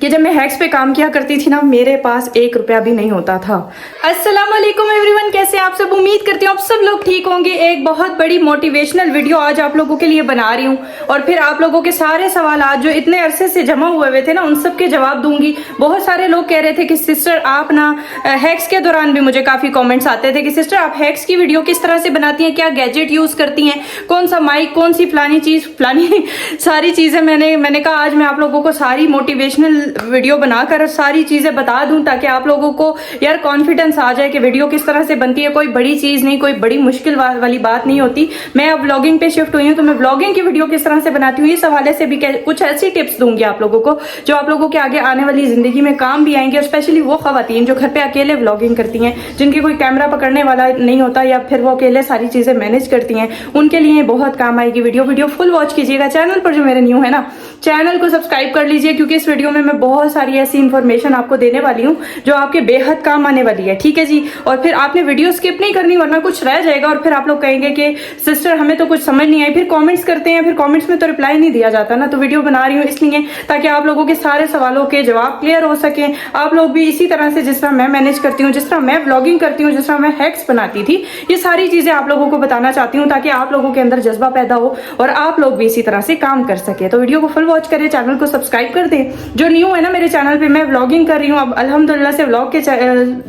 कि जब मैं हैक्स पे काम किया करती थी ना, मेरे पास 1 रुपया भी नहीं होता था। अस्सलाम वालेकुम एवरीवन, कैसे आप सब? उम्मीद करती हूँ आप सब लोग ठीक होंगे। एक बहुत बड़ी मोटिवेशनल वीडियो आज आप लोगों के लिए बना रही हूँ और फिर आप लोगों के सारे सवाल जो इतने अरसे से जमा हुए थे ना, उन सब के जवाब दूंगी। बहुत सारे लोग कह रहे थे कि सिस्टर आप ना हैक्स के दौरान भी मुझे काफी कॉमेंट्स आते थे कि सिस्टर आप हैक्स की वीडियो किस तरह से बनाती हैं, क्या गैजेट यूज करती हैं, कौन सा माइक, कौन सी फलानी चीज फलानी सारी चीजें। मैंने कहा आज मैं आप लोगों को सारी मोटिवेशनल वीडियो बनाकर सारी चीजें बता दूं ताकि आप लोगों को यार कॉन्फिडेंस आ जाए कि वीडियो किस तरह से बनती है। कोई बड़ी चीज नहीं, कोई बड़ी मुश्किल वाली बात नहीं होती। मैं अब व्लॉगिंग पे शिफ्ट हुई हूँ तो मैं व्लॉगिंग की वीडियो किस तरह से बनाती हूँ इस हवाले से भी कुछ ऐसी टिप्स दूंगी आप लोगों को जो आप लोगों के आगे आने वाली जिंदगी में काम भी आएंगे। और स्पेशली वो खवातीन जो घर पे अकेले व्लॉगिंग करती हैं, जिनके कोई कैमरा पकड़ने वाला नहीं होता या फिर वो अकेले सारी चीजें मैनेज करती हैं, उनके लिए बहुत काम आएगी वीडियो फुल वॉच कीजिएगा। चैनल पर जो मेरे न्यू है ना, चैनल को सब्सक्राइब कर लीजिए क्योंकि इस वीडियो में मैं बहुत सारी ऐसी इंफॉर्मेशन आपको देने वाली हूँ जो आपके बेहद काम आने वाली है। ठीक है जी। और फिर आपने वीडियो स्किप नहीं करनी वरना कुछ रह जाएगा और फिर आप लोग कहेंगे कि सिस्टर हमें तो कुछ समझ नहीं आई। फिर कमेंट्स करते हैं, फिर कमेंट्स में तो रिप्लाई नहीं दिया जाता ना। तो वीडियो बना रही हूँ इसलिए ताकि आप लोगों के सारे सवालों के जवाब क्लियर हो सके। आप लोग भी इसी तरह से जिस तरह मैं मैनेज करती हूँ, जिस तरह मैं व्लॉगिंग करती हूँ, जिस तरह मैं हैक्स बनाती थी, ये सारी चीजें आप लोगों को बताना चाहती हूँ ताकि आप लोगों के अंदर जज्बा पैदा हो और आप लोग भी इसी तरह से काम कर सके। तो वीडियो को फुल वॉच करें, चैनल को सब्सक्राइब कर दें। जो न्यू है ना मेरे चैनल पे, मैं व्लॉगिंग कर रही हूँ अब अल्हम्दुलिल्लाह से। व्लॉग के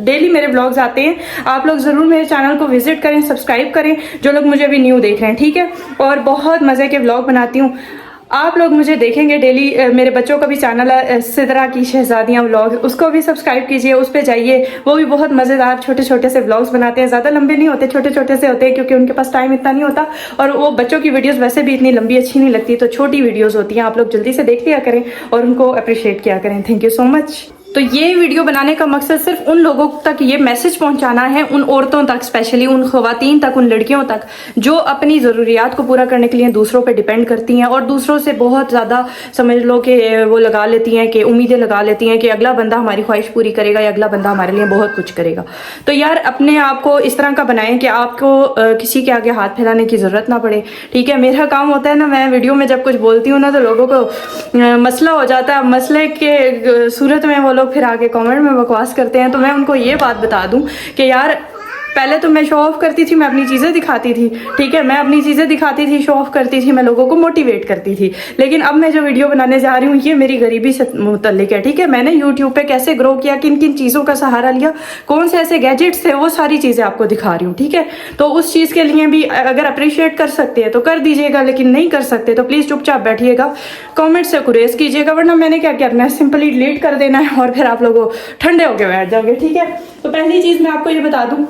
डेली मेरे व्लॉग्स आते हैं। आप लोग जरूर मेरे चैनल को विजिट करें, सब्सक्राइब करें जो लोग मुझे अभी न्यू देख रहे हैं। ठीक है। और बहुत मजे के व्लॉग बनाती हूँ, आप लोग मुझे देखेंगे डेली। मेरे बच्चों का भी चैनल है सिदरा की शहजादियां व्लॉग, उसको भी सब्सक्राइब कीजिए, उस पर जाइए। वो भी बहुत मजेदार छोटे छोटे से व्लॉग्स बनाते हैं, ज्यादा लंबे नहीं होते, छोटे छोटे से होते हैं क्योंकि उनके पास टाइम इतना नहीं होता। और वो बच्चों की वीडियोस वैसे भी इतनी लंबी अच्छी नहीं लगती, तो छोटी वीडियोस होती हैं। आप लोग जल्दी से देख लिया करें और उनको अप्रिशिएट किया करें। Thank you so much. तो ये वीडियो बनाने का मकसद सिर्फ उन लोगों तक ये मैसेज पहुंचाना है, उन औरतों तक, स्पेशली उन खवातीन तक, उन लड़कियों तक जो अपनी ज़रूरियात को पूरा करने के लिए दूसरों पे डिपेंड करती हैं और दूसरों से बहुत ज़्यादा समझ लो कि वो लगा लेती हैं, कि उम्मीदें लगा लेती हैं कि अगला बंदा हमारी ख्वाहिश पूरी करेगा या अगला बंदा हमारे लिए बहुत कुछ करेगा। तो यार अपने आप को इस तरह का बनाएं कि आपको किसी के आगे हाथ फैलाने की ज़रूरत ना पड़े। ठीक है। मेरा काम होता है ना, मैं वीडियो में जब कुछ बोलती हूँ ना तो लोगों को मसला हो जाता है, मसले के सूरत में वो फिर आगे कमेंट में बकवास करते हैं। तो मैं उनको ये बात बता दूं कि यार पहले तो मैं शो ऑफ करती थी, मैं अपनी चीज़ें दिखाती थी। ठीक है। मैं अपनी चीज़ें दिखाती थी, शो ऑफ करती थी, मैं लोगों को मोटिवेट करती थी। लेकिन अब मैं जो वीडियो बनाने जा रही हूँ ये मेरी गरीबी से मुतल्लिक है। ठीक है। मैंने यूट्यूब पे कैसे ग्रो किया, किन किन चीज़ों का सहारा लिया, कौन से ऐसे गैजेट्स थे, वो सारी चीज़ें आपको दिखा रही हूँ। ठीक है। तो उस चीज़ के लिए भी अगर अप्रिशिएट कर सकते हैं तो कर दीजिएगा, लेकिन नहीं कर सकते तो प्लीज़ चुपचाप बैठिएगा, कॉमेंट से गुरेज कीजिएगा, वरना मैंने क्या करना है, सिंपली डिलीट कर देना है और फिर आप लोग ठंडे होकर बैठ जाओगे। ठीक है। तो पहली चीज़ मैं आपको ये बता दूँ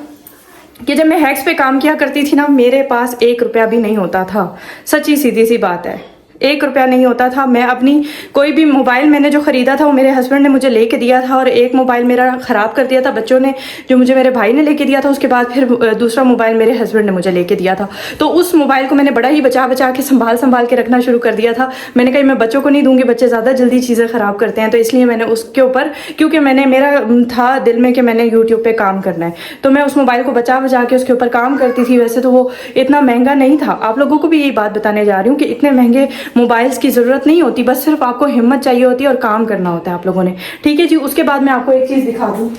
कि जब मैं हैक्स पे काम किया करती थी ना, मेरे पास 1 रुपया भी नहीं होता था। सच्ची सीधी सी बात है, 1 रुपया नहीं होता था। मैं अपनी कोई भी मोबाइल मैंने जो खरीदा था वो मेरे हस्बैंड ने मुझे लेके दिया था और एक मोबाइल मेरा ख़राब कर दिया था बच्चों ने, जो मुझे मेरे भाई ने लेके दिया था। उसके बाद फिर दूसरा मोबाइल मेरे हस्बैंड ने मुझे लेके दिया था। तो उस मोबाइल को मैंने बड़ा ही बचा के संभाल के रखना शुरू कर दिया था। मैंने कहा मैं बच्चों को नहीं दूंगी, बच्चे ज़्यादा जल्दी चीज़ें ख़राब करते हैं। तो इसलिए मैंने उसके ऊपर, क्योंकि मेरा था दिल में कि मैंने यूट्यूब पर काम करना है, तो मैं उस मोबाइल को बचा के उसके ऊपर काम करती थी। वैसे तो वो इतना महंगा नहीं था। आप लोगों को भी यही बात बताने जा रही हूँ कि इतने महंगे मोबाइल्स की ज़रूरत नहीं होती, बस सिर्फ आपको हिम्मत चाहिए होती है और काम करना होता है आप लोगों ने। ठीक है जी। उसके बाद मैं आपको एक चीज़ दिखा दूँ,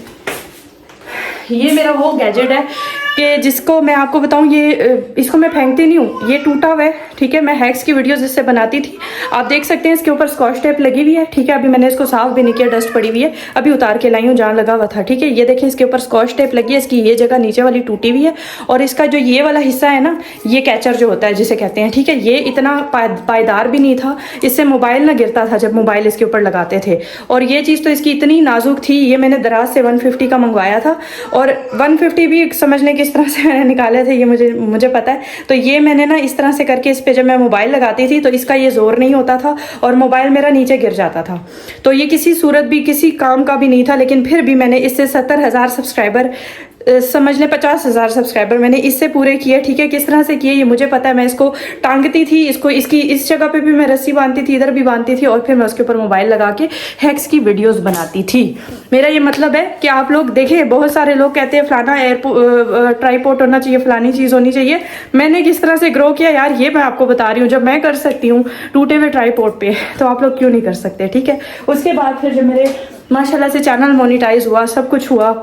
ये मेरा वो गैजेट है कि जिसको मैं आपको बताऊं, ये इसको मैं फेंकती नहीं हूँ, ये टूटा हुआ है। ठीक है। मैं हैक्स की वीडियोस इससे बनाती थी, आप देख सकते हैं इसके ऊपर स्कॉच टेप लगी हुई है। ठीक है। अभी मैंने इसको साफ भी नहीं किया, डस्ट पड़ी हुई है, अभी उतार के लाई हूँ, जहाँ लगा हुआ था। ठीक है। ये देखें इसके ऊपर स्कॉच टेप लगी है, इसकी ये जगह नीचे वाली टूटी हुई है और इसका जो ये वाला हिस्सा है ना, ये कैचर जो होता है जिसे कहते हैं, ठीक है, ये इतना पायदार भी नहीं था, इससे मोबाइल ना गिरता था जब मोबाइल इसके ऊपर लगाते थे। और ये चीज़ तो इसकी इतनी नाजुक थी, ये मैंने दराज से 150 का मंगवाया था और 150 भी समझने किस तरह से मैंने निकाले थे ये मुझे पता है। तो ये मैंने ना इस तरह से करके इस पे जब मैं मोबाइल लगाती थी तो इसका ये जोर नहीं होता था और मोबाइल मेरा नीचे गिर जाता था। तो ये किसी सूरत भी किसी काम का भी नहीं था, लेकिन फिर भी मैंने इससे 70,000 सब्सक्राइबर समझ लें 50,000 सब्सक्राइबर मैंने इससे पूरे किए, ठीक है। किस तरह से किए ये मुझे पता है। मैं इसको टांगती थी, इसको इसकी इस जगह पे भी मैं रस्सी बांधती थी, इधर भी बांधती थी, और फिर मैं उसके ऊपर मोबाइल लगा के हैक्स की वीडियोस बनाती थी। मेरा ये मतलब है कि आप लोग देखें, बहुत सारे लोग कहते हैं फलाना ट्राईपोड होना चाहिए, फलानी चीज़ होनी चाहिए। मैंने किस तरह से ग्रो किया यार, ये मैं आपको बता रही हूँ। जब मैं कर सकती हूँ टूटे हुए ट्राईपोड पे, तो आप लोग क्यों नहीं कर सकते, ठीक है। उसके बाद फिर जब मेरे माशाल्लाह से चैनल मोनेटाइज हुआ, सब कुछ हुआ,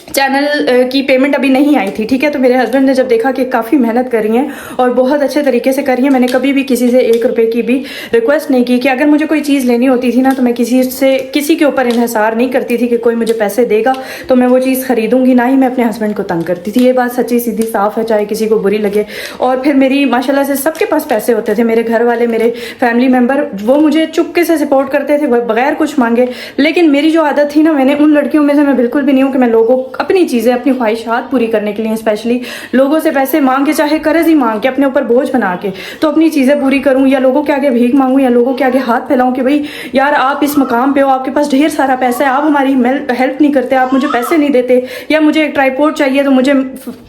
चैनल की पेमेंट अभी नहीं आई थी, ठीक है। तो मेरे हस्बैंड ने जब देखा कि काफ़ी मेहनत करी है और बहुत अच्छे तरीके से करी है, मैंने कभी भी किसी से 1 रुपए की भी रिक्वेस्ट नहीं की कि अगर मुझे कोई चीज़ लेनी होती थी ना, तो मैं किसी के ऊपर इन्हिसार नहीं करती थी कि कोई मुझे पैसे देगा तो मैं वो चीज़ खरीदूंगी, ना ही मैं अपने हस्बैंड को तंग करती थी। ये बात सच्ची सीधी साफ है, चाहे किसी को बुरी लगे। और फिर मेरी माशाल्लाह से सबके पास पैसे होते थे, मेरे घर वाले, मेरे फैमिली मेम्बर, वो मुझे चुपके से सपोर्ट करते थे बगैर कुछ मांगे। लेकिन मेरी जो आदत थी ना, मैंने उन लड़कियों में से मैं बिल्कुल भी नहीं हूँ कि मैं लोगों अपनी चीज़ें, अपनी ख्वाहिशात पूरी करने के लिए स्पेशली लोगों से पैसे मांग के, चाहे कर्ज ही मांग के, अपने ऊपर बोझ बना के तो अपनी चीज़ें पूरी करूं, या लोगों के आगे भीख मांगूं, या लोगों के आगे हाथ फैलाऊं कि भाई यार आप इस मकाम पे हो, आपके पास ढेर सारा पैसा है, आप हमारी हेल्प नहीं करते, आप मुझे पैसे नहीं देते, या मुझे एक ट्राईपोड चाहिए तो मुझे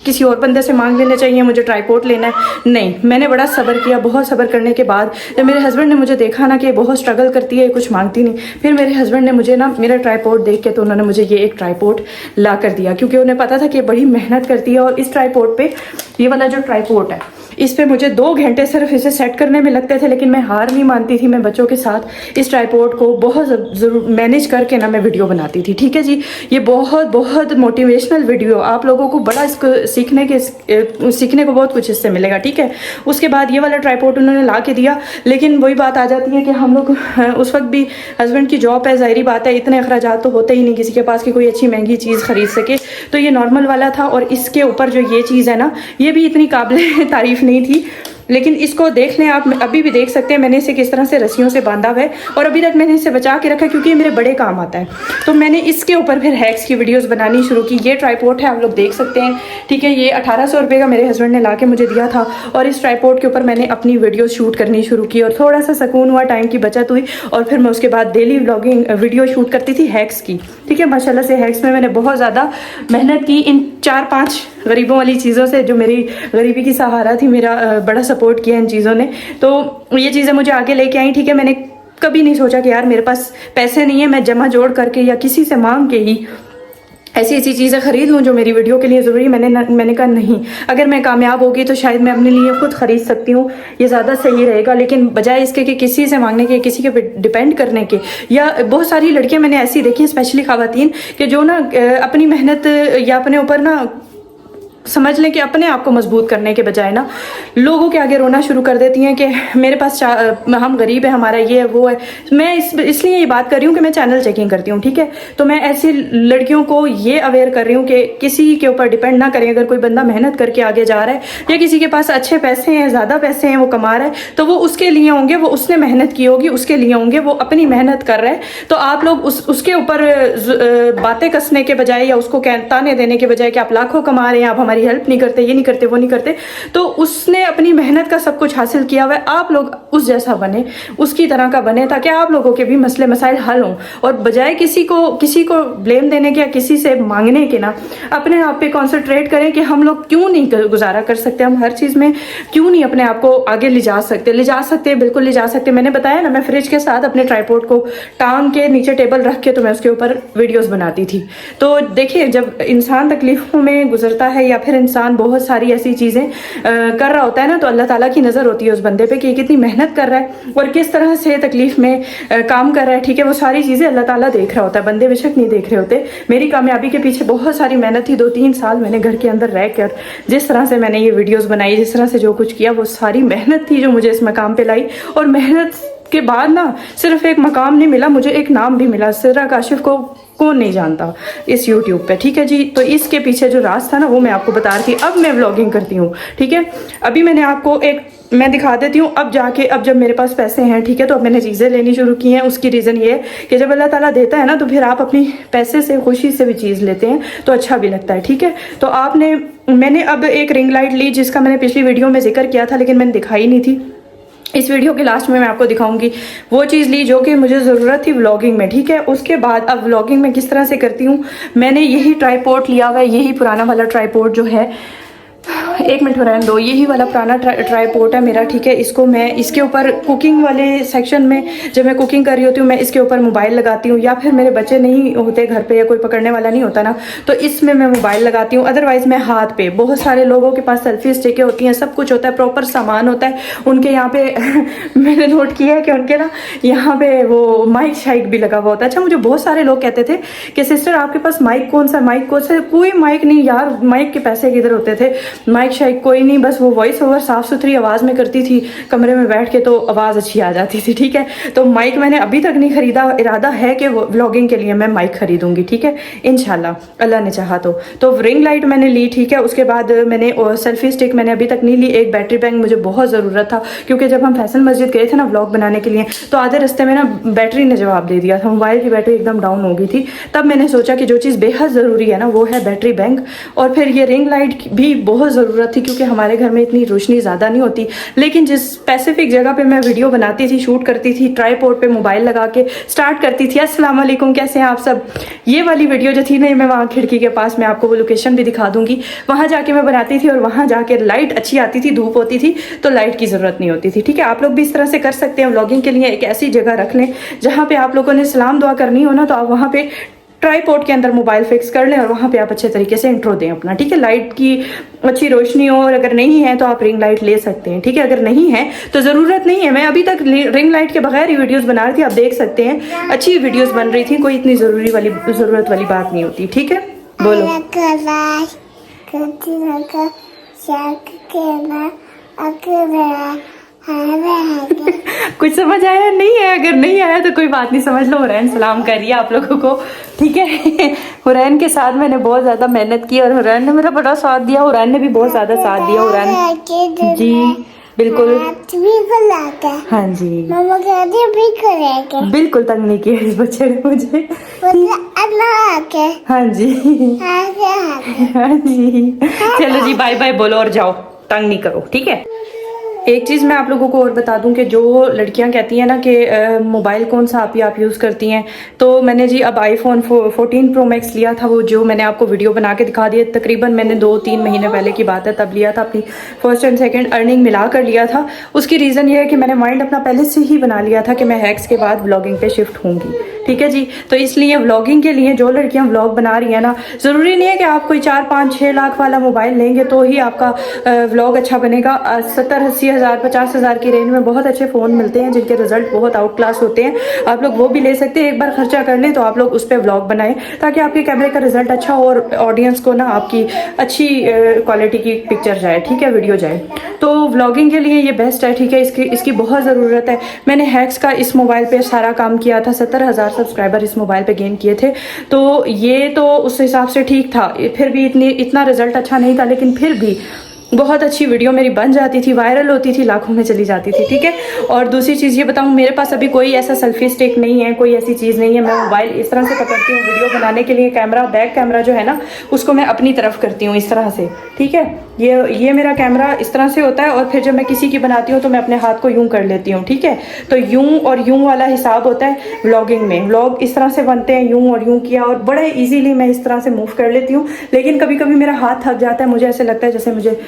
किसी और बंदे से मांग लेने चाहिए, मुझे ट्राईपोड लेना है। नहीं, मैंने बड़ा सब्र किया। बहुत सब्र करने के बाद जब मेरे हस्बैंड ने मुझे देखा ना कि बहुत स्ट्रगल करती है, कुछ मांगती नहीं, फिर मेरे हस्बैंड ने मुझे ना मेरा ट्राईपोड देख के, तो उन्होंने मुझे ये एक ट्राईपोड ला कर दिया, क्योंकि उन्हें पता था कि बड़ी मेहनत करती है। और इस ट्राईपोड पे, ये वाला जो ट्राईपोड है, इस पे मुझे 2 घंटे सिर्फ इसे सेट करने में लगते थे, लेकिन मैं हार नहीं मानती थी। मैं बच्चों के साथ इस ट्राईपोड को बहुत ज़रूर मैनेज करके ना मैं वीडियो बनाती थी, ठीक है जी। ये बहुत मोटिवेशनल वीडियो, आप लोगों को बड़ा इसको सीखने को बहुत कुछ इससे मिलेगा, ठीक है। उसके बाद ये वाला ट्राईपोड उन्होंने ला के दिया, लेकिन वही बात आ जाती है कि हम लोग उस वक्त भी, हस्बैंड की जॉब है, ज़ाहिरी बात है, इतने अखराजात तो होते ही नहीं किसी के पास कि कोई अच्छी महंगी चीज़ खरीद सके। तो ये नॉर्मल वाला था, और इसके ऊपर जो ये चीज़ है ना, ये भी इतनी काबिल तारीफ नहीं थी, लेकिन इसको देख लें आप, अभी भी देख सकते हैं मैंने इसे किस तरह से रस्सियों से बांधा हुआ है, और अभी तक मैंने इसे बचा के रखा क्योंकि ये मेरे बड़े काम आता है। तो मैंने इसके ऊपर फिर हैक्स की वीडियोस बनानी शुरू की। ये ट्राईपोड है, आप लोग देख सकते हैं, ठीक है। ये 1800 रुपये का मेरे हस्बैंड ने ला के मुझे दिया था, और इस ट्राईपोड के ऊपर मैंने अपनी वीडियो शूट करनी शुरू की, और थोड़ा सा सुकून हुआ, टाइम की बचत हुई, और फिर मैं उसके बाद डेली व्लॉगिंग वीडियो शूट करती थी हैक्स की, ठीक है। माशाल्लाह से हैक्स में मैंने बहुत ज़्यादा मेहनत की, इन 4-5 गरीबों वाली चीज़ों से, जो मेरी गरीबी की सहारा थी, मेरा बड़ा सपोर्ट किया इन चीज़ों ने। तो ये चीज़ें मुझे आगे लेके आई, ठीक है। मैंने कभी नहीं सोचा कि यार मेरे पास पैसे नहीं है, मैं जमा जोड़ करके या किसी से मांग के ही ऐसी चीज़ें खरीद लूँ जो मेरी वीडियो के लिए ज़रूरी। मैंने कहा नहीं, अगर मैं कामयाब होगी तो शायद मैं अपने लिए खुद ख़रीद सकती हूँ, ये ज़्यादा सही रहेगा। लेकिन बजाय इसके कि किसी से मांगने के, किसी के डिपेंड करने के, या बहुत सारी लड़कियाँ मैंने ऐसी देखी हैं, स्पेशली ख़वातीन, कि जो ना अपनी मेहनत या अपने ऊपर ना, समझ लें कि अपने आप को मजबूत करने के बजाय ना लोगों के आगे रोना शुरू कर देती हैं कि मेरे पास हम गरीब है, हमारा ये है वो है। मैं इसलिए ये बात कर रही हूँ कि मैं चैनल चेकिंग करती हूँ, ठीक है। तो मैं ऐसी लड़कियों को ये अवेयर कर रही हूँ कि किसी के ऊपर डिपेंड ना करें। अगर कोई बंदा मेहनत करके आगे जा रहा है, या किसी के पास अच्छे पैसे हैं, ज़्यादा पैसे हैं, वो कमा रहा है, तो वो उसके लिए होंगे, वो उसने मेहनत की होगी, उसके लिए होंगे, वो अपनी मेहनत कर रहे हैं। तो आप लोग उसके ऊपर बातें कसने के बजाय, या उसको ताने देने के बजाय कि आप लाखों कमा रहे हैं, आप हमारी हेल्प नहीं करते, ये नहीं करते, वो नहीं करते, तो उसने अपनी मेहनत का सब कुछ हासिल किया हुआ है। आप लोग उस जैसा बने, उसकी तरह का बने, ताकि आप लोगों के भी मसले मसाइल हल हों। और बजाय किसी को ब्लेम देने के या किसी से मांगने के ना, अपने आप पे कॉन्सेंट्रेट करें कि हम लोग क्यों नहीं गुजारा कर सकते, हम हर चीज़ में क्यों नहीं अपने आप को आगे ले जा सकते, बिल्कुल ले जा सकते। मैंने बताया ना, मैं फ्रिज के साथ अपने ट्राईपोड को टांग के नीचे टेबल रख के, तो मैं उसके ऊपर वीडियोस बनाती थी। तो देखिए, जब इंसान तकलीफों में गुजरता है, या फिर इंसान बहुत सारी ऐसी चीज़ें कर रहा होता है ना, तो अल्लाह ताला की नज़र होती है उस बंदे पे कि कितनी मेहनत कर रहा है और किस तरह से तकलीफ में काम कर रहा है, ठीक है। वो सारी चीज़ें अल्लाह ताला देख रहा होता है, बंदे बेशक नहीं देख रहे होते। मेरी कामयाबी के पीछे बहुत सारी मेहनत थी। 2-3 साल मैंने घर के अंदर रह कर जिस तरह से मैंने ये वीडियोज़ बनाई, जिस तरह से जो कुछ किया, वो सारी मेहनत थी जो मुझे इस मकाम पर लाई। और मेहनत के बाद ना सिर्फ एक मकाम नहीं मिला, मुझे एक नाम भी मिला। सिरा काशिफ को कौन नहीं जानता इस YouTube पे, ठीक है जी। तो इसके पीछे जो राज था ना, वो मैं आपको बता रही थी। अब मैं व्लॉगिंग करती हूँ, ठीक है। अभी मैंने आपको मैं दिखा देती हूँ। अब जब मेरे पास पैसे हैं, ठीक है, तो अब मैंने चीज़ें लेनी शुरू की हैं। उसकी रीज़न ये है कि जब अल्लाह ताला देता है ना, तो फिर आप अपनी पैसे से, खुशी से भी चीज़ लेते हैं, तो अच्छा भी लगता है, ठीक है। तो मैंने अब एक रिंग लाइट ली, जिसका मैंने पिछली वीडियो में जिक्र किया था, लेकिन मैंने दिखाई नहीं थी। इस वीडियो के लास्ट में मैं आपको दिखाऊंगी वो चीज़ ली जो कि मुझे ज़रूरत थी व्लॉगिंग में, ठीक है। उसके बाद अब व्लॉगिंग में किस तरह से करती हूँ, मैंने यही ट्राईपोड लिया हुआ है, यही पुराना वाला ट्राईपोड जो है, एक मिनट रहने दो, यही वाला पुराना ट्राईपोड है मेरा, ठीक है। इसको मैं इसके ऊपर कुकिंग वाले सेक्शन में जब मैं कुकिंग कर रही होती हूँ मैं इसके ऊपर मोबाइल लगाती हूँ, या फिर मेरे बच्चे नहीं होते घर पे या कोई पकड़ने वाला नहीं होता ना, तो इसमें मैं मोबाइल लगाती हूँ। अदरवाइज़ मैं हाथ पे, बहुत सारे लोगों के पास सेल्फी स्टिकें होती हैं, सब कुछ होता है, प्रॉपर सामान होता है उनके यहाँ पे मैंने नोट किया है कि उनके ना यहाँ पे वो माइक शाइक भी लगा हुआ होता है। अच्छा, मुझे बहुत सारे लोग कहते थे कि सिस्टर आपके पास माइक कौन सा, माइक कौन सा, कोई माइक नहीं यार, माइक के पैसे किधर होते थे, माइक शाइक कोई नहीं, बस वो वॉइस ओवर साफ सुथरी आवाज़ में करती थी कमरे में बैठ के, तो आवाज़ अच्छी आ जाती थी, ठीक है। तो माइक मैंने अभी तक नहीं खरीदा, इरादा है कि व्लॉगिंग के लिए मैं माइक खरीदूंगी, ठीक है, इंशाल्लाह अल्लाह ने चाहा तो रिंग लाइट मैंने ली, ठीक है। उसके बाद मैंने सेल्फी स्टिक मैंने अभी तक नहीं ली, एक बैटरी बैंक मुझे बहुत ज़रूरत था, क्योंकि जब हम फैसल मस्जिद गए थे ना व्लॉग बनाने के लिए, तो आधे रास्ते में ना बैटरी ने जवाब दे दिया था, मोबाइल की बैटरी एकदम डाउन हो गई थी। तब मैंने सोचा कि जो चीज़ बेहद ज़रूरी है ना वो है बैटरी बैंक, और फिर ये रिंग लाइट भी बहुत ज़रूरत थी, क्योंकि हमारे घर में इतनी रोशनी ज़्यादा नहीं होती। लेकिन जिस स्पेसिफिक जगह पे मैं वीडियो बनाती थी, शूट करती थी, ट्राईपोड पे मोबाइल लगा के स्टार्ट करती थी। अस्सलाम वालेकुम, कैसे हैं आप सब। ये वाली वीडियो जो थी ना, मैं वहाँ खिड़की के पास, मैं आपको वो लोकेशन भी दिखा दूंगी, वहाँ जाके मैं बनाती थी, और वहाँ जाके लाइट अच्छी आती थी, धूप होती थी तो लाइट की ज़रूरत नहीं होती थी, ठीक है। आप लोग भी इस तरह से कर सकते हैं, व्लॉगिंग के लिए एक ऐसी जगह रख लें जहाँ पे आप लोगों ने सलाम दुआ करनी हो ना, तो आप वहाँ पे ट्राईपोड के अंदर मोबाइल फिक्स कर लें और वहाँ पे आप अच्छे तरीके से इंट्रो दें अपना, ठीक है। लाइट की अच्छी रोशनी हो, और अगर नहीं है तो आप रिंग लाइट ले सकते हैं, ठीक है। अगर नहीं है तो ज़रूरत नहीं है, मैं अभी तक रिंग लाइट के बगैर ही वीडियोस बना रही थी, आप देख सकते हैं अच्छी वीडियोस बन रही थी, कोई इतनी ज़रूरत वाली बात नहीं होती, ठीक है। बोलो। कुछ समझ आया नहीं है, अगर नहीं आया तो कोई बात नहीं, समझ लो। हुरैन सलाम करिए आप लोगों को, ठीक है। हुरैन के साथ मैंने बहुत ज़्यादा मेहनत की और हुरैन ने मेरा बड़ा साथ दिया, हुरैन ने भी बहुत ज़्यादा साथ दिया। हुरैन जी बिल्कुल, हाँ जी बिल्कुल, तंग नहीं किया इस बच्चे ने मुझे, हाँ जी हाँ जी। चलो जी बाय बाय बोलो और जाओ, तंग नहीं करो, ठीक है। एक चीज़ मैं आप लोगों को और बता दूं कि जो लड़कियां कहती हैं ना कि मोबाइल कौन सा आप यूज़ करती हैं, तो मैंने जी अब आईफोन 14 प्रो मैक्स लिया था, वो जो मैंने आपको वीडियो बना के दिखा दिया, तकरीबन मैंने 2-3 महीने पहले की बात है, तब लिया था, अपनी फर्स्ट एंड सेकंड अर्निंग मिला कर लिया था। उसकी रीज़न ये है कि मैंने माइंड अपना पहले से ही बना लिया था कि मैं हैक्स के बाद व्लॉगिंग पे शिफ्ट होंगी, ठीक है जी। तो इसलिए व्लॉगिंग के लिए जो लड़कियाँ व्लॉग बना रही हैं ना, ज़रूरी नहीं है कि आप कोई 4-5-6 लाख वाला मोबाइल लेंगे तो ही आपका व्लॉग अच्छा बनेगा। 70-80 हज़ार 50 हज़ार की रेंज में बहुत अच्छे फ़ोन मिलते हैं जिनके रिजल्ट बहुत आउट क्लास होते हैं, आप लोग वो भी ले सकते हैं। एक बार खर्चा कर लें तो आप लोग उस पर व्लॉग बनाएं, ताकि आपके कैमरे का रिजल्ट अच्छा हो और ऑडियंस को ना आपकी अच्छी क्वालिटी की पिक्चर जाए, ठीक है, वीडियो जाए। तो व्लॉगिंग के लिए ये बेस्ट है, ठीक है, इसकी बहुत ज़रूरत है। मैंने हैक्स का इस मोबाइल पे सारा काम किया था, 70,000 सब्सक्राइबर इस मोबाइल पे गेन किए थे, तो ये तो उस हिसाब से ठीक था, फिर भी इतना रिजल्ट अच्छा नहीं था, लेकिन फिर भी बहुत अच्छी वीडियो मेरी बन जाती थी, वायरल होती थी, लाखों में चली जाती थी, ठीक है। और दूसरी चीज़ ये बताऊँ, मेरे पास अभी कोई ऐसा सेल्फी स्टिक नहीं है, कोई ऐसी चीज़ नहीं है। मैं मोबाइल इस तरह से पकड़ती हूँ वीडियो बनाने के लिए, कैमरा बैक कैमरा जो है ना उसको मैं अपनी तरफ करती हूँ इस तरह से, ठीक है। ये मेरा कैमरा इस तरह से होता है, और फिर जब मैं किसी की बनाती हूँ तो मैं अपने हाथ को यूं कर लेती हूँ, ठीक है। तो यूं और यूं वाला हिसाब होता है व्लॉगिंग में, व्लॉग इस तरह से बनते हैं, यूं और यूं किया, और बड़े इजीली मैं इस तरह से मूव कर लेती हूँ। लेकिन कभी कभी मेरा हाथ थक जाता है, मुझे ऐसे लगता है जैसे मुझे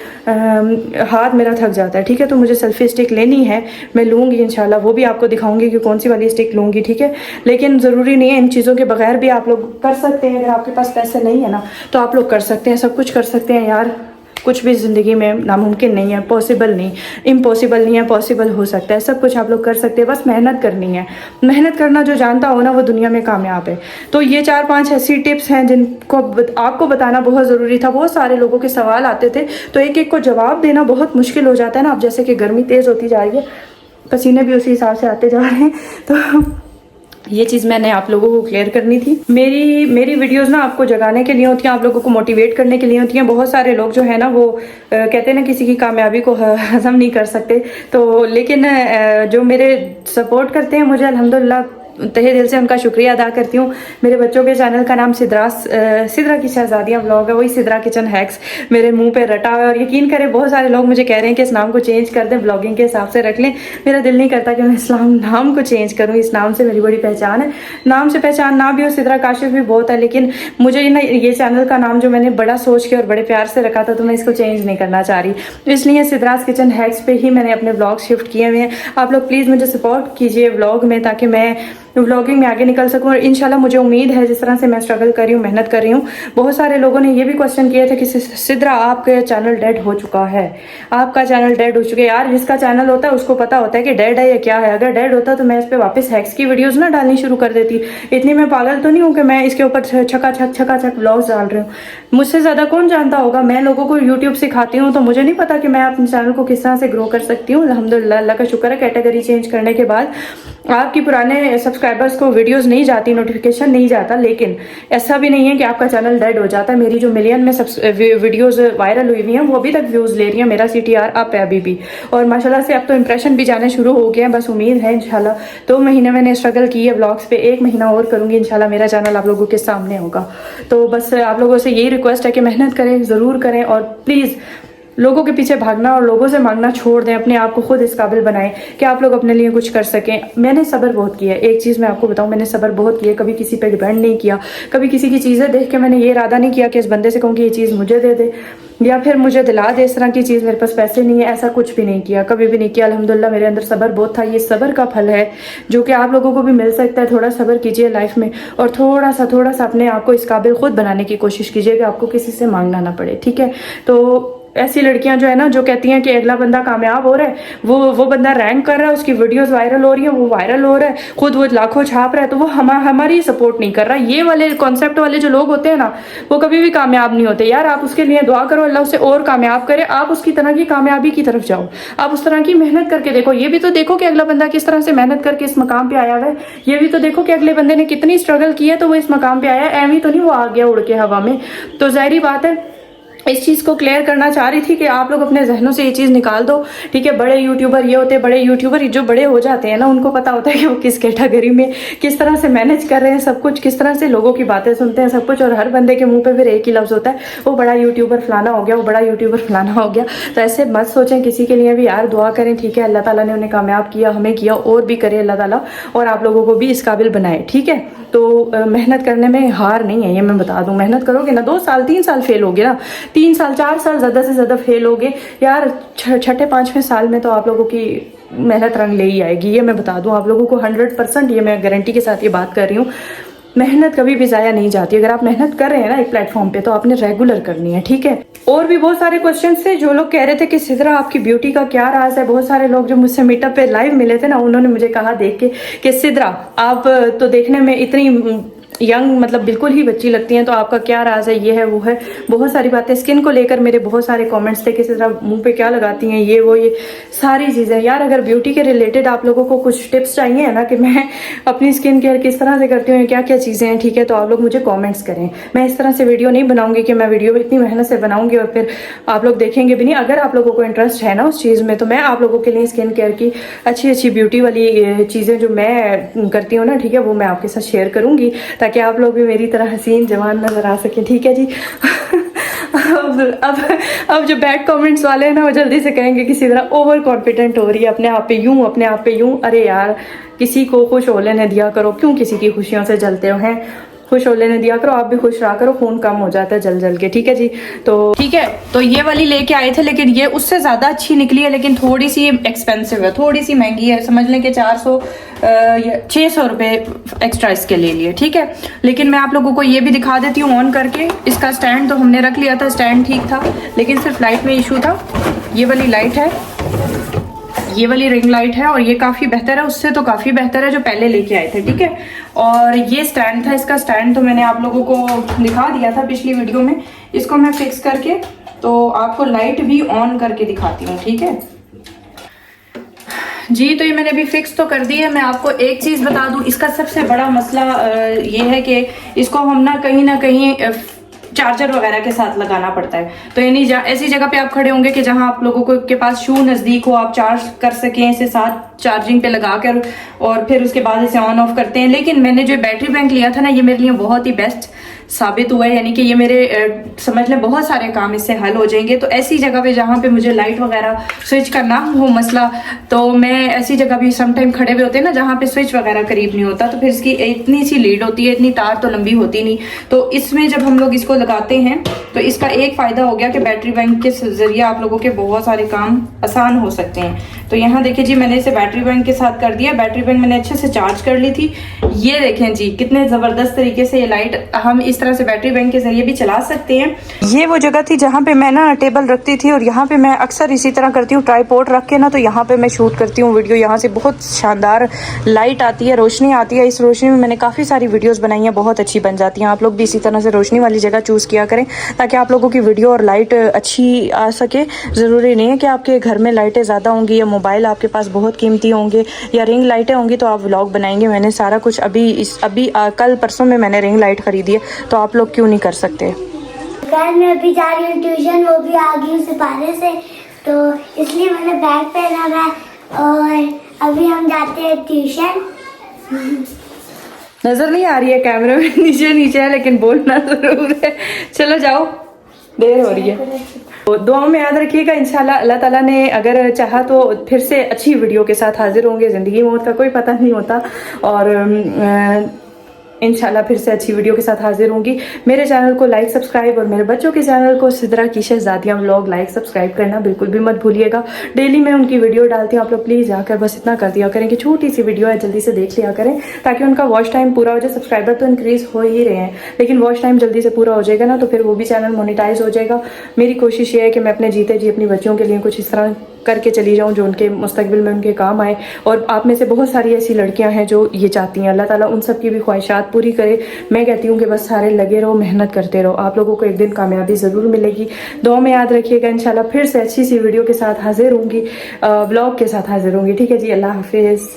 हाथ मेरा थक जाता है, ठीक है। तो मुझे सेल्फी स्टिक लेनी है, मैं लूँगी इंशाल्लाह, वो भी आपको दिखाऊंगी कि कौन सी वाली स्टिक लूँगी, ठीक है। लेकिन ज़रूरी नहीं है, इन चीज़ों के बगैर भी आप लोग कर सकते हैं। अगर आपके पास पैसे नहीं है ना तो आप लोग कर सकते हैं, सब कुछ कर सकते हैं यार। कुछ भी ज़िंदगी में नामुमकिन नहीं है, पॉसिबल नहीं, इम्पॉसिबल नहीं है, पॉसिबल हो सकता है, सब कुछ आप लोग कर सकते हैं, बस मेहनत करनी है। मेहनत करना जो जानता हो ना वो दुनिया में कामयाब है। तो ये 4-5 ऐसी टिप्स हैं जिनको आपको बताना बहुत ज़रूरी था। बहुत सारे लोगों के सवाल आते थे, तो एक एक को जवाब देना बहुत मुश्किल हो जाता है ना। अब जैसे कि गर्मी तेज़ होती जा रही है, पसीने भी उसी हिसाब से आते जा रहे हैं, तो ये चीज़ मैंने आप लोगों को क्लियर करनी थी। मेरी वीडियोस ना आपको जगाने के लिए होती हैं, आप लोगों को मोटिवेट करने के लिए होती हैं। बहुत सारे लोग जो है ना वो कहते हैं ना किसी की कामयाबी को हजम नहीं कर सकते, तो लेकिन जो मेरे सपोर्ट करते हैं मुझे, अल्हम्दुलिल्लाह तहे दिल से उनका शुक्रिया अदा करती हूँ। मेरे बच्चों के चैनल का नाम सिद्रा की शहजादियाँ व्लॉग है, वही सिद्रा किचन हैक्स मेरे मुंह पे रटा हुआ है। और यकीन करें बहुत सारे लोग मुझे कह रहे हैं कि इस नाम को चेंज कर दें, ब्लॉगिंग के हिसाब से रख लें। मेरा दिल नहीं करता कि मैं इस नाम को चेंज करूँ। इस नाम से मेरी बड़ी पहचान है, नाम से पहचान ना भी हो, सिद्रा काशिफ भी बहुत है, लेकिन मुझे ना ये चैनल का नाम जो मैंने बड़ा सोच के और बड़े प्यार से रखा था, तो मैं इसको चेंज नहीं करना चाह रही। इसलिए सिद्रास किचन हैक्स पे ही मैंने अपने ब्लॉग शिफ्ट किए हुए हैं। आप लोग प्लीज़ मुझे सपोर्ट कीजिए ब्लॉग में, ताकि मैं व्लॉगिंग में आगे निकल सकूं। और इंशाल्लाह मुझे उम्मीद है, जिस तरह से मैं स्ट्रगल कर रही हूँ, मेहनत कर रही हूँ, बहुत सारे लोगों ने ये भी क्वेश्चन किए थे कि सिद्रा आपका चैनल डेड हो चुका है, आपका चैनल डेड हो चुका है। यार जिसका चैनल होता है उसको पता होता है कि डेड है या क्या है। अगर डेड होता तो मैं इस पर वापस हैक्स की वीडियोज़ ना डालनी शुरू कर देती। इतनी मैं पागल तो नहीं हूँ कि मैं इसके ऊपर छका ब्लॉग्स डाल रही हूँ। मुझसे ज़्यादा कौन जानता होगा। मैं लोगों को यूट्यूब सिखाती हूँ, तो मुझे नहीं पता कि मैं अपने चैनल को किस तरह से ग्रो कर सकती हूँ। अल्हम्दुलिल्लाह, अल्लाह का शुक्र है, कैटेगरी चेंज करने के बाद आपकी पुराने सब्सक्राइबर्स को वीडियोस नहीं जाती, नोटिफिकेशन नहीं जाता। लेकिन ऐसा भी नहीं है कि आपका चैनल डेड हो जाता है। मेरी जो मिलियन में वीडियोस वायरल हुई हुई हैं, वो अभी तक व्यूज़ ले रही हैं। मेरा CTR अप है अभी भी, और माशाल्लाह से अब तो इंप्रेशन भी जाने शुरू हो गए हैं। बस उम्मीद है इंशाल्लाह 2 महीने मैंने स्ट्रगल की है ब्लॉग्स पे, 1 महीना और करूँगी इंशाल्लाह मेरा चैनल आप लोगों के सामने होगा। तो बस आप लोगों से यही रिक्वेस्ट है कि मेहनत करें, ज़रूर करें, और प्लीज़ लोगों के पीछे भागना और लोगों से मांगना छोड़ दें। अपने आप को खुद इस काबिल बनाएं कि आप लोग अपने लिए कुछ कर सकें। मैंने सब्र बहुत किया है, एक चीज़ मैं आपको बताऊं, मैंने सब्र बहुत किया। कभी किसी पे डिपेंड नहीं किया, कभी किसी की चीज़ें देख के मैंने ये इरादा नहीं किया कि इस बंदे से कहूँ कि ये चीज़ मुझे दे दे या फिर मुझे दिला दे इस तरह की चीज़, मेरे पास पैसे नहीं है, ऐसा कुछ भी नहीं किया, कभी भी नहीं किया। अल्हम्दुलिल्लाह मेरे अंदर सब्र बहुत था। ये सब्र का फल है जो कि आप लोगों को भी मिल सकता है। थोड़ा सब्र कीजिए लाइफ में, और थोड़ा सा अपने आप को इस काबिल खुद बनाने की कोशिश कीजिए कि आपको किसी से मांगना ना पड़े, ठीक है। तो ऐसी लड़कियां जो है ना, जो कहती हैं कि अगला बंदा कामयाब हो रहा है, वो बंदा रैंक कर रहा है, उसकी वीडियोस वायरल हो रही है, वो वायरल हो रहा है, खुद वो लाखों छाप रहा है, तो वो हमारी सपोर्ट नहीं कर रहा। ये वाले कॉन्सेप्ट वाले जो लोग होते हैं ना, वो कभी भी कामयाब नहीं होते। यार आप उसके लिए दुआ करो, अल्लाह उसे और कामयाब करे, आप उसकी तरह की कामयाबी की तरफ जाओ, आप उस तरह की मेहनत करके देखो। ये भी तो देखो कि अगला बंदा किस तरह से मेहनत करके इस मकाम पे आया है। ये भी तो देखो कि अगले बंदे ने कितनी स्ट्रगल की है तो वो इस मकाम पे आया है। एवं तो नहीं वो आ गया उड़ के हवा में। तो जाहिर बात है, इस चीज़ को क्लियर करना चाह रही थी कि आप लोग अपने जहनों से ये चीज़ निकाल दो, ठीक है। बड़े यूट्यूबर ये होते हैं, बड़े यूट्यूबर जो बड़े हो जाते हैं ना, उनको पता होता है कि वो किस कैटेगरी में किस तरह से मैनेज कर रहे हैं सब कुछ, किस तरह से लोगों की बातें सुनते हैं सब कुछ। और हर बंदे के मुंह पे फिर एक ही लफ्ज़ होता है, वो बड़ा यूट्यूबर फलाना हो गया, वो बड़ा यूट्यूबर फलाना हो गया। तो ऐसे मत सोचें किसी के लिए भी। यार दुआ करें, ठीक है। अल्लाह ताला ने उन्हें कामयाब किया, हमें किया, और भी करे अल्लाह ताला, और आप लोगों को भी इस काबिल बनाए, ठीक है। तो मेहनत करने में हार नहीं है, ये मैं बता दूं। मेहनत करोगे ना, 2 साल 3 साल फेल हो गए ना, 3 साल 4 साल ज़्यादा से ज़्यादा फेल हो गए यार, छठे 5वें साल में तो आप लोगों की मेहनत रंग ले ही आएगी। ये मैं बता दूं आप लोगों को 100%, ये मैं गारंटी के साथ ये बात कर रही हूँ। मेहनत कभी भी ज़ाया नहीं जाती। अगर आप मेहनत कर रहे हैं ना एक प्लेटफॉर्म पे, तो आपने रेगुलर करनी है, ठीक है। और भी बहुत सारे क्वेश्चन थे जो लोग कह रहे थे कि सिद्रा आपकी ब्यूटी का क्या राज है। बहुत सारे लोग जो मुझसे मीटअप पे लाइव मिले थे ना, उन्होंने मुझे कहा देख के कि सिद्रा आप तो देखने में इतनी यंग, मतलब बिल्कुल ही बच्ची लगती हैं, तो आपका क्या राज है, ये है वो है। बहुत सारी बातें स्किन को लेकर मेरे बहुत सारे कमेंट्स थे कि सिद्रा मुंह पे क्या लगाती हैं, ये वो, ये सारी चीज़ें। यार अगर ब्यूटी के रिलेटेड आप लोगों को कुछ टिप्स चाहिए ना कि मैं अपनी स्किन केयर किस तरह से करती हूँ, क्या क्या चीज़ें हैं, ठीक है, तो आप लोग मुझे कॉमेंट्स करें। मैं इस तरह से वीडियो नहीं बनाऊंगी कि मैं वीडियो इतनी मेहनत से बनाऊंगी और फिर आप लोग देखेंगे भी नहीं। अगर आप लोगों को इंटरेस्ट है ना उस चीज़ में, तो मैं आप लोगों के लिए स्किन केयर की अच्छी ब्यूटी वाली चीज़ें जो मैं करती हूँ ना, ठीक है, वो मैं आपके साथ शेयर करूँगी, ताकि आप लोग भी मेरी तरह हसीन जवान नजर आ सके, ठीक है जी। अब जो बैड कमेंट्स वाले हैं ना, वो जल्दी से कहेंगे कि सिद्रा ओवर कॉन्फिडेंट हो रही है, अपने आप पे यूं। अरे यार किसी को खुश हो लेने दिया करो, क्यों किसी की खुशियों से जलते हो हैं। खुश हो लेने दिया करो, आप भी खुश रहा करो, खून कम हो जाता है जल के, ठीक है जी। तो ठीक है, तो ये वाली लेके आए थे, लेकिन ये उससे ज़्यादा अच्छी निकली है, लेकिन थोड़ी सी एक्सपेंसिव है, थोड़ी सी महंगी है। समझ लें कि 400 या 600 रुपये एक्स्ट्रा इसके ले लिए, ठीक है। लेकिन मैं आप लोगों को ये भी दिखा देती हूँ ऑन करके। इसका स्टैंड तो हमने रख लिया था, स्टैंड ठीक था, लेकिन सिर्फ लाइट में इशू था। ये वाली लाइट है, ये वाली रिंग लाइट है, और ये काफ़ी बेहतर है, उससे तो काफ़ी बेहतर है जो पहले लेके आए थे, ठीक है। और ये स्टैंड था, इसका स्टैंड तो मैंने आप लोगों को दिखा दिया था पिछली वीडियो में। इसको मैं फिक्स करके तो आपको लाइट भी ऑन करके दिखाती हूँ, ठीक है जी। तो ये मैंने अभी फिक्स तो कर दी है। मैं आपको एक चीज़ बता दूँ, इसका सबसे बड़ा मसला ये है कि इसको हम ना कहीं चार्जर वगैरह के साथ लगाना पड़ता है। तो यानी ऐसी जगह पे आप खड़े होंगे कि जहां आप लोगों को के पास शू नजदीक हो, आप चार्ज कर सकें इसे साथ चार्जिंग पे लगाकर, और फिर उसके बाद इसे ऑन ऑफ करते हैं। लेकिन मैंने जो बैटरी बैंक लिया था ना, ये मेरे लिए बहुत ही बेस्ट साबित हुआ है, यानी कि ये मेरे समझ लें बहुत सारे काम इससे हल हो जाएंगे। तो ऐसी जगह पे जहाँ पे मुझे लाइट वगैरह स्विच करना हो मसला, तो मैं ऐसी जगह भी सम टाइम खड़े हुए होते हैं ना जहाँ पे स्विच वगैरह करीब नहीं होता, तो फिर इसकी इतनी सी लीड होती है, इतनी तार तो लंबी होती नहीं। तो इसमें जब हम लोग इसको लगाते हैं तो इसका एक फ़ायदा हो गया कि बैटरी बैंक के ज़रिए आप लोगों के बहुत सारे काम आसान हो सकते हैं। तो यहाँ देखिए जी, मैंने इसे बैटरी बैंक के साथ कर दिया। बैटरी बैंक मैंने अच्छे से चार्ज कर ली थी। ये देखें जी, कितने ज़बरदस्त तरीके से ये लाइट हम इस तरह से बैटरी बैंक के ज़रिए भी चला सकते हैं। ये वो जगह थी जहाँ पे मैं ना टेबल रखती थी, और यहाँ पे मैं अक्सर इसी तरह करती हूँ, ट्राइपॉड रख के ना, तो यहाँ पे मैं शूट करती हूँ वीडियो। यहाँ से बहुत शानदार लाइट आती है, रोशनी आती है। इस रोशनी में मैंने काफ़ी सारी वीडियोज़ बनाई हैं, बहुत अच्छी बन जाती हैं। आप लोग भी इसी तरह से रोशनी वाली जगह चूज़ किया करें ताकि आप लोगों की वीडियो और लाइट अच्छी आ सके। ज़रूरी नहीं है कि आपके घर में लाइटें ज़्यादा होंगी या मोबाइल आपके पास बहुत कीमती होंगे या रिंग लाइटें होंगी तो आप व्लॉग बनाएंगे। मैंने सारा कुछ अभी कल परसों में मैंने रिंग लाइट खरीदी है, तो आप लोग क्यों नहीं कर सकते। मैं अभी जा रही हूँ ट्यूशन, वो भी आ गई सिपारे से, तो इसलिए मैंने बैग पहना हुआ है और अभी हम जाते हैं ट्यूशन। नजर नहीं आ रही है कैमरे में, नीचे नीचे है लेकिन बोलना जरूर है। चलो जाओ, देर हो रही है। तो दुआओं में याद रखिएगा। इंशाल्लाह अल्लाह ताला ने अगर चाहा तो फिर से अच्छी वीडियो के साथ हाजिर होंगे। ज़िंदगी मौत का कोई पता नहीं होता, और इंशाल्लाह फिर से अच्छी वीडियो के साथ हाजिर होंगी। मेरे चैनल को लाइक सब्सक्राइब, और मेरे बच्चों के चैनल को सिद्रा की शहजादियाँ व्लॉग लाइक सब्सक्राइब करना बिल्कुल भी मत भूलिएगा। डेली मैं उनकी वीडियो डालती हूँ, आप लोग प्लीज़ जाकर बस इतना कर दिया करें कि छोटी सी वीडियो है, जल्दी से देख लिया करें ताकि उनका वॉच टाइम पूरा हो जाए। सब्सक्राइबर तो इंक्रीज़ हो ही रहे हैं, लेकिन वॉच टाइम जल्दी से पूरा हो जाएगा ना, तो फिर वो भी चैनल मोनेटाइज हो जाएगा। मेरी कोशिश ये है कि मैं अपने जीते जी अपनी बच्चियों के लिए कुछ इस तरह करके चली जाऊं जो उनके मुस्तकबिल में उनके काम आए। और आप में से बहुत सारी ऐसी लड़कियां हैं जो ये चाहती हैं, अल्लाह ताला उन सब की भी ख्वाहिशात पूरी करे। मैं कहती हूँ कि बस सारे लगे रहो, मेहनत करते रहो, आप लोगों को एक दिन कामयाबी ज़रूर मिलेगी। दुआ में याद रखिएगा। इंशाल्लाह फिर से अच्छी सी वीडियो के साथ हाजिर होंगी, व्लॉग के साथ हाजिर होंगी। ठीक है जी, अल्लाह हाफिज़।